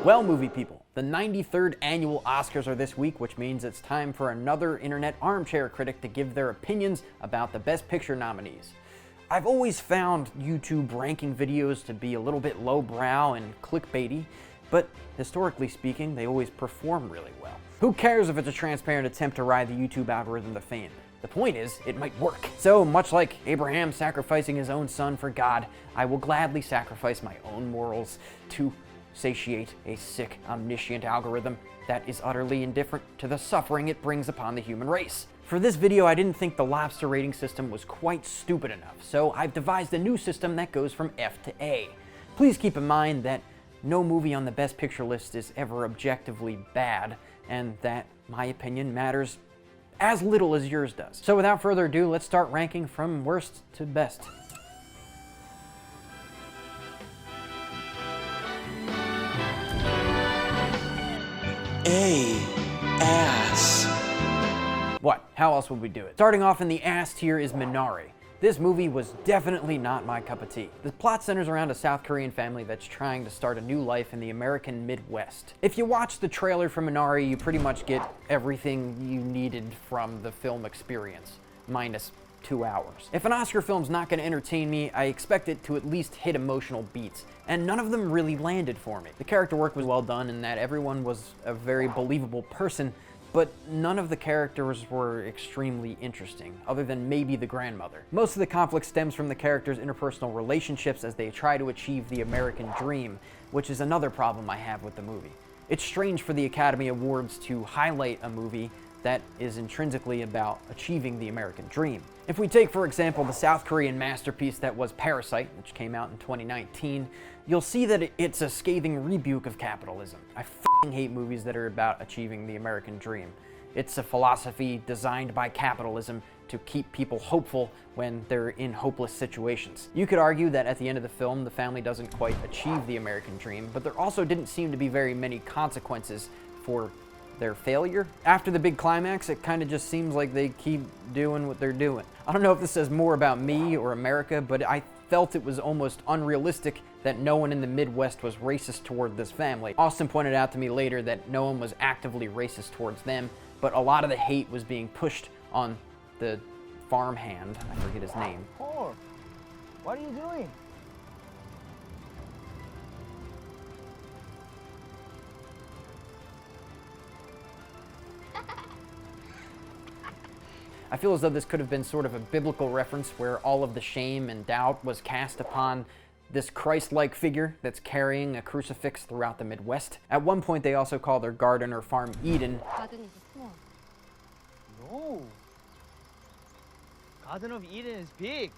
Well, movie people, the 93rd annual Oscars are this week, which means it's time for another internet armchair critic to give their opinions about the Best Picture nominees. I've always found YouTube ranking videos to be a little bit lowbrow and clickbaity, but historically speaking, they always perform really well. Who cares if it's a transparent attempt to ride the YouTube algorithm to fame? The point is, it might work. So, much like Abraham sacrificing his own son for God, I will gladly sacrifice my own morals to satiate a sick, omniscient algorithm that is utterly indifferent to the suffering it brings upon the human race. For this video, I didn't think the lobster rating system was quite stupid enough, so I've devised a new system that goes from F to A. Please keep in mind that no movie on the Best Picture list is ever objectively bad, and that my opinion matters as little as yours does. So without further ado, let's start ranking from worst to best. A. Ass. What? How else would we do it? Starting off in the ass tier is Menari. This movie was definitely not my cup of tea. The plot centers around a South Korean family that's trying to start a new life in the American Midwest. If you watch the trailer for Menari, you pretty much get everything you needed from the film experience, minus 2 hours. If an Oscar film's not going to entertain me, I expect it to at least hit emotional beats, and none of them really landed for me. The character work was well done in that everyone was a very believable person, but none of the characters were extremely interesting, other than maybe the grandmother. Most of the conflict stems from the characters' interpersonal relationships as they try to achieve the American dream, which is another problem I have with the movie. It's strange for the Academy Awards to highlight a movie that is intrinsically about achieving the American dream. If we take, for example, the South Korean masterpiece that was Parasite, which came out in 2019, you'll see that it's a scathing rebuke of capitalism. I f***ing hate movies that are about achieving the American dream. It's a philosophy designed by capitalism to keep people hopeful when they're in hopeless situations. You could argue that at the end of the film, the family doesn't quite achieve the American dream, but there also didn't seem to be very many consequences for their failure. After the big climax, it kind of just seems like they keep doing what they're doing. I don't know if this says more about me or America, but I felt it was almost unrealistic that no one in the Midwest was racist toward this family. Austin pointed out to me later that no one was actively racist towards them, but a lot of the hate was being pushed on the farmhand, I forget his name. Paul, what are you doing? I feel as though this could have been sort of a biblical reference where all of the shame and doubt was cast upon this Christ-like figure that's carrying a crucifix throughout the Midwest. At one point, they also call their garden or farm Eden. No. Garden of Eden is big.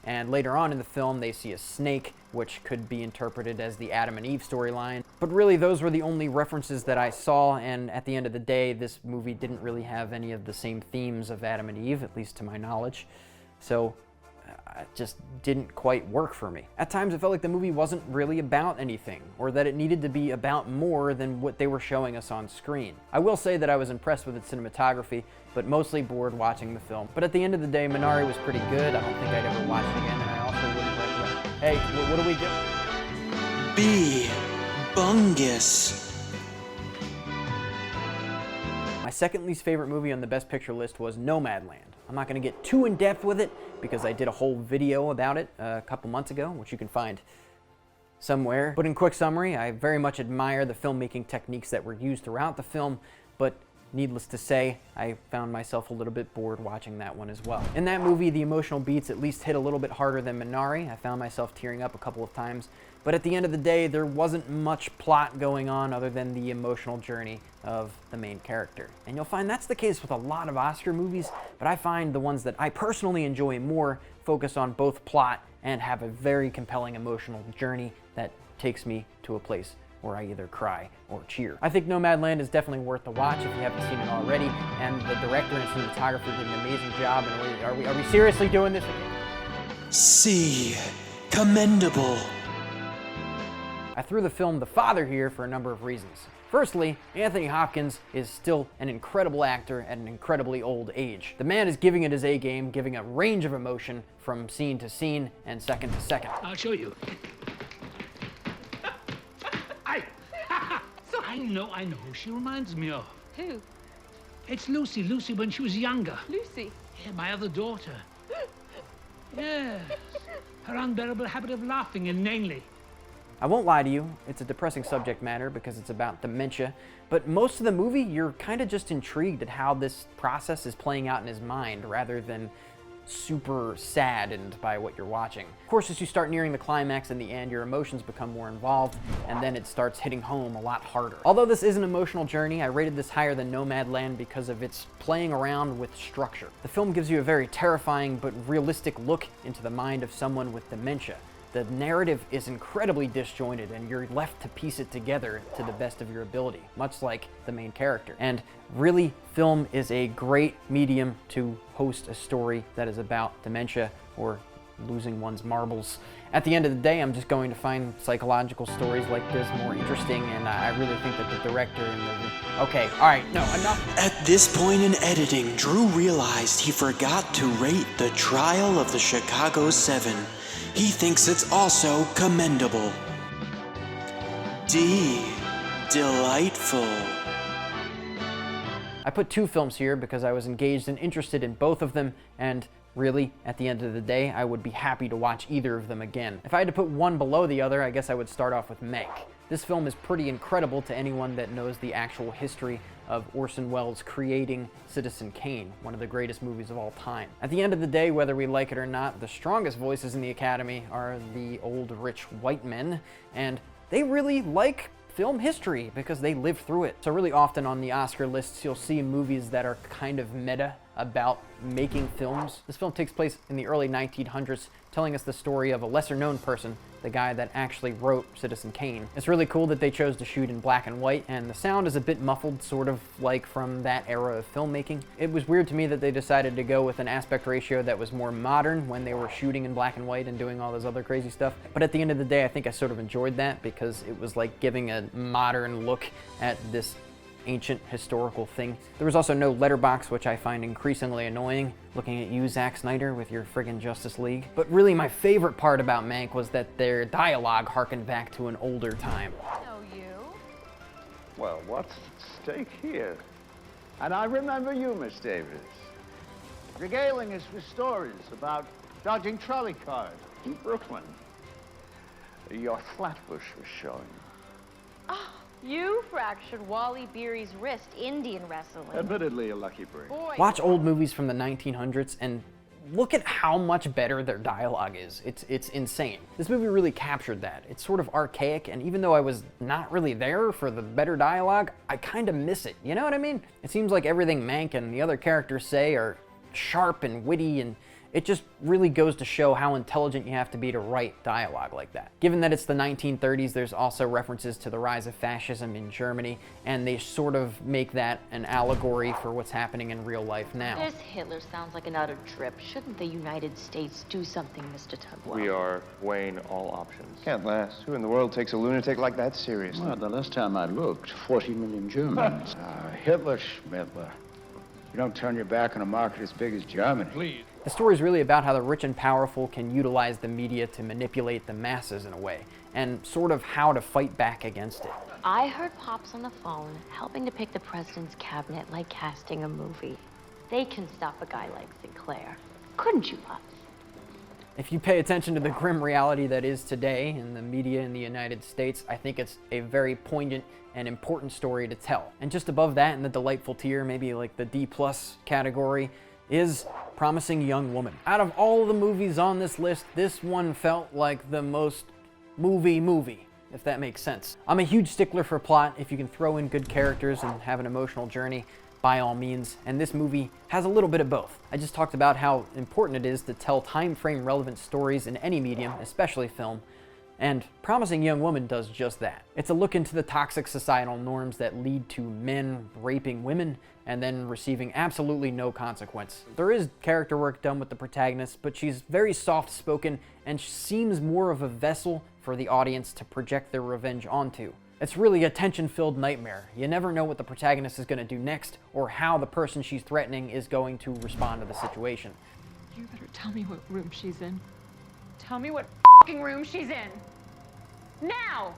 And later on in the film, they see a snake, which could be interpreted as the Adam and Eve storyline. But really, those were the only references that I saw, and at the end of the day, this movie didn't really have any of the same themes of Adam and Eve, at least to my knowledge. So it just didn't quite work for me. At times, it felt like the movie wasn't really about anything, or that it needed to be about more than what they were showing us on screen. I will say that I was impressed with its cinematography, but mostly bored watching the film. But at the end of the day, Menari was pretty good. I don't think I'd ever watch it again, and I also wouldn't recommend it. Hey, what do we do? B. Bungus. My second least favorite movie on the Best Picture list was Nomadland. I'm not going to get too in-depth with it because I did a whole video about it a couple months ago, which you can find somewhere. But in quick summary, I very much admire the filmmaking techniques that were used throughout the film, but needless to say, I found myself a little bit bored watching that one as well. In that movie, the emotional beats at least hit a little bit harder than Menari. I found myself tearing up a couple of times. But at the end of the day, there wasn't much plot going on other than the emotional journey of the main character. And you'll find that's the case with a lot of Oscar movies, but I find the ones that I personally enjoy more focus on both plot and have a very compelling emotional journey that takes me to a place where I either cry or cheer. I think Nomadland is definitely worth the watch if you haven't seen it already, and the director and cinematographer did an amazing job. And are we seriously doing this again? C. Commendable. I threw the film The Father here for a number of reasons. Firstly, Anthony Hopkins is still an incredible actor at an incredibly old age. The man is giving it his A game, giving a range of emotion from scene to scene and second to second. I'll show you. I know who she reminds me of. Who? It's Lucy. Lucy when she was younger. Lucy. Yeah, my other daughter. Yes. Her unbearable habit of laughing inanely. I won't lie to you, it's a depressing subject matter because it's about dementia, but most of the movie you're kind of just intrigued at how this process is playing out in his mind rather than super saddened by what you're watching. Of course, as you start nearing the climax and the end, your emotions become more involved, and then it starts hitting home a lot harder. Although this is an emotional journey, I rated this higher than Nomadland because of its playing around with structure. The film gives you a very terrifying but realistic look into the mind of someone with dementia. The narrative is incredibly disjointed and you're left to piece it together to the best of your ability, much like the main character. And really, film is a great medium to host a story that is about dementia or losing one's marbles. At the end of the day, I'm just going to find psychological stories like this more interesting, and I really think that the director and the... Okay, all right, no, enough. At this point in editing, Drew realized he forgot to rate The Trial of the Chicago 7. He thinks it's also commendable. D. Delightful. I put 2 films here because I was engaged and interested in both of them, and really, at the end of the day, I would be happy to watch either of them again. If I had to put one below the other, I guess I would start off with Menk. This film is pretty incredible to anyone that knows the actual history of Orson Welles creating Citizen Kane, one of the greatest movies of all time. At the end of the day, whether we like it or not, the strongest voices in the Academy are the old rich white men, and they really like film history because they lived through it. So really often on the Oscar lists, you'll see movies that are kind of meta about making films. This film takes place in the early 1900s, telling us the story of a lesser known person, the guy that actually wrote Citizen Kane. It's really cool that they chose to shoot in black and white, and the sound is a bit muffled, sort of like from that era of filmmaking. It was weird to me that they decided to go with an aspect ratio that was more modern when they were shooting in black and white and doing all this other crazy stuff. But at the end of the day, I think I sort of enjoyed that because it was like giving a modern look at this ancient historical thing. There was also no letterbox, which I find increasingly annoying, looking at you, Zack Snyder, with your friggin' Justice League. But really my favorite part about Mank was that their dialogue harkened back to an older time. No, you. Well, what's at stake here? And I remember you, Miss Davis, regaling us with stories about dodging trolley cars in Brooklyn. Your Flatbush was showing. Oh, you fractured Wally Beery's wrist Indian wrestling. Admittedly, a lucky break. Boy. Watch old movies from the 1900s and look at how much better their dialogue is. It's insane. This movie really captured that. It's sort of archaic, and even though I was not really there for the better dialogue, I kind of miss it. You know what I mean? It seems like everything Mank and the other characters say are sharp and witty, and it just really goes to show how intelligent you have to be to write dialogue like that. Given that it's the 1930s, there's also references to the rise of fascism in Germany, and they sort of make that an allegory for what's happening in real life now. This Hitler sounds like an utter trip. Shouldn't the United States do something, Mr. Tugwell? We are weighing all options. Can't last. Who in the world takes a lunatic like that seriously? Well, the last time I looked, 40 million Germans. Hitler, Schmidler. You don't turn your back on a market as big as Germany. Please. The story is really about how the rich and powerful can utilize the media to manipulate the masses in a way, and sort of how to fight back against it. I heard Pops on the phone helping to pick the president's cabinet like casting a movie. They can stop a guy like Sinclair. Couldn't you, Pops? If you pay attention to the grim reality that is today in the media in the United States, I think it's a very poignant and important story to tell. And just above that in the delightful tier, maybe like the D+ category, is Promising Young Woman. Out of all the movies on this list, this one felt like the most movie, if that makes sense. I'm a huge stickler for plot. If you can throw in good characters and have an emotional journey, by all means, and this movie has a little bit of both. I just talked about how important it is to tell time frame relevant stories in any medium, especially film, and Promising Young Woman does just that. It's a look into the toxic societal norms that lead to men raping women and then receiving absolutely no consequence. There is character work done with the protagonist, but she's very soft-spoken and seems more of a vessel for the audience to project their revenge onto. It's really a tension-filled nightmare. You never know what the protagonist is going to do next or how the person she's threatening is going to respond to the situation. You better tell me what room she's in. Tell me what f***ing room she's in. Now!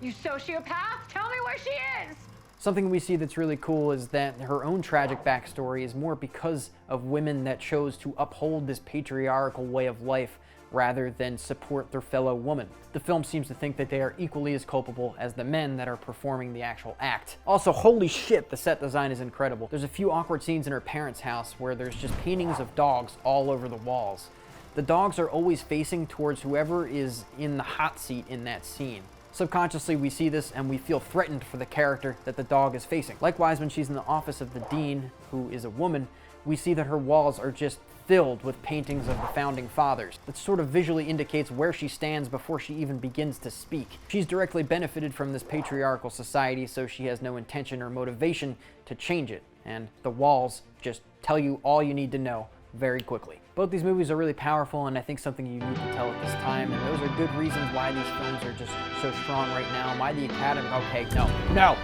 You sociopath! Tell me where she is! Something we see that's really cool is that her own tragic backstory is more because of women that chose to uphold this patriarchal way of life rather than support their fellow woman. The film seems to think that they are equally as culpable as the men that are performing the actual act. Also, holy shit, the set design is incredible. There's a few awkward scenes in her parents' house where there's just paintings of dogs all over the walls. The dogs are always facing towards whoever is in the hot seat in that scene. Subconsciously, we see this and we feel threatened for the character that the dog is facing. Likewise, when she's in the office of the dean, who is a woman, we see that her walls are just filled with paintings of the founding fathers. That sort of visually indicates where she stands before she even begins to speak. She's directly benefited from this patriarchal society, so she has no intention or motivation to change it. And the walls just tell you all you need to know very quickly. Both these movies are really powerful, and I think something you need to tell at this time, and those are good reasons why these films are just so strong right now, why the Academy, okay, no.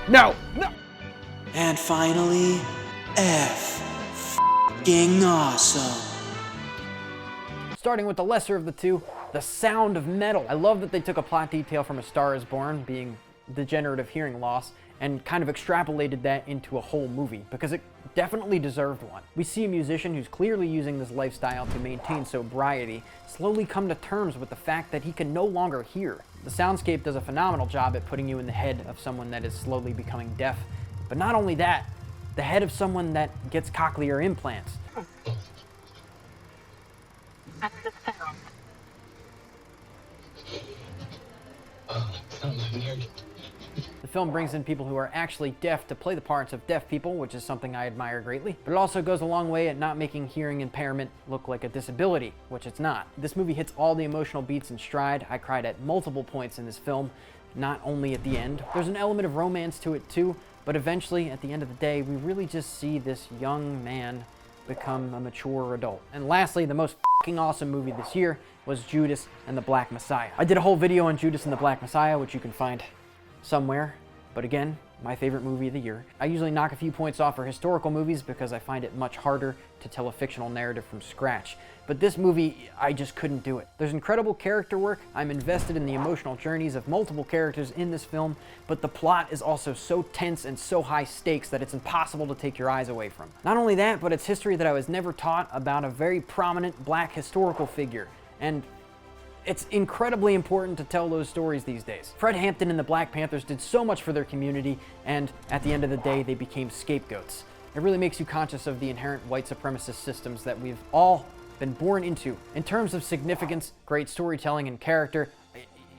And finally, F***ing awesome. Starting with the lesser of the two, The Sound of Metal. I love that they took a plot detail from A Star is Born, being degenerative hearing loss, and kind of extrapolated that into a whole movie, because it definitely deserved one. We see a musician who's clearly using this lifestyle to maintain sobriety slowly come to terms with the fact that he can no longer hear. The soundscape does a phenomenal job at putting you in the head of someone that is slowly becoming deaf. But not only that, the head of someone that gets cochlear implants. The film brings in people who are actually deaf to play the parts of deaf people, which is something I admire greatly. But it also goes a long way at not making hearing impairment look like a disability, which it's not. This movie hits all the emotional beats in stride. I cried at multiple points in this film, not only at the end. There's an element of romance to it too, but eventually, at the end of the day, we really just see this young man become a mature adult. And lastly, the most fucking awesome movie this year was Judas and the Black Messiah. I did a whole video on Judas and the Black Messiah, which you can find somewhere, but again, my favorite movie of the year. I usually knock a few points off for historical movies because I find it much harder to tell a fictional narrative from scratch. But this movie, I just couldn't do it. There's incredible character work. I'm invested in the emotional journeys of multiple characters in this film, but the plot is also so tense and so high stakes that it's impossible to take your eyes away from. Not only that, but it's history that I was never taught about a very prominent black historical figure. And it's incredibly important to tell those stories these days. Fred Hampton and the Black Panthers did so much for their community, and at the end of the day, they became scapegoats. It really makes you conscious of the inherent white supremacist systems that we've all been born into. In terms of significance, great storytelling, and character,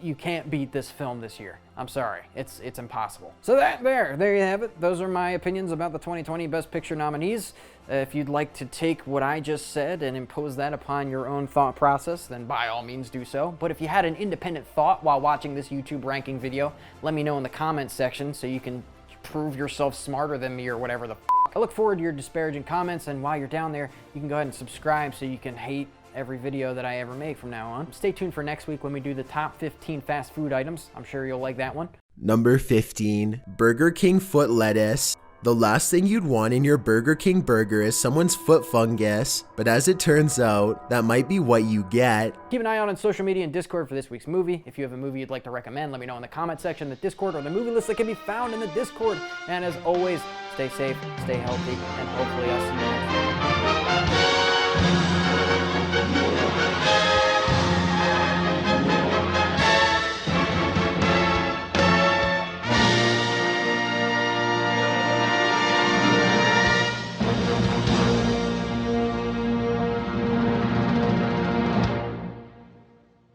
you can't beat this film this year. I'm sorry, it's impossible. So there you have it. Those are my opinions about the 2020 Best Picture nominees. If you'd like to take what I just said and impose that upon your own thought process, then by all means do so. But if you had an independent thought while watching this YouTube ranking video, let me know in the comments section so you can prove yourself smarter than me or whatever the f***. I look forward to your disparaging comments, and while you're down there, you can go ahead and subscribe so you can hate every video that I ever make from now on. Stay tuned for next week when we do the top 15 fast food items. I'm sure you'll like that one. Number 15, Burger King foot lettuce. The last thing you'd want in your Burger King burger is someone's foot fungus, but as it turns out, that might be what you get. Keep an eye out on social media and Discord for this week's movie. If you have a movie you'd like to recommend, let me know in the comment section, the Discord, or the movie list that can be found in the Discord. And as always, stay safe, stay healthy, and hopefully I'll see you next time.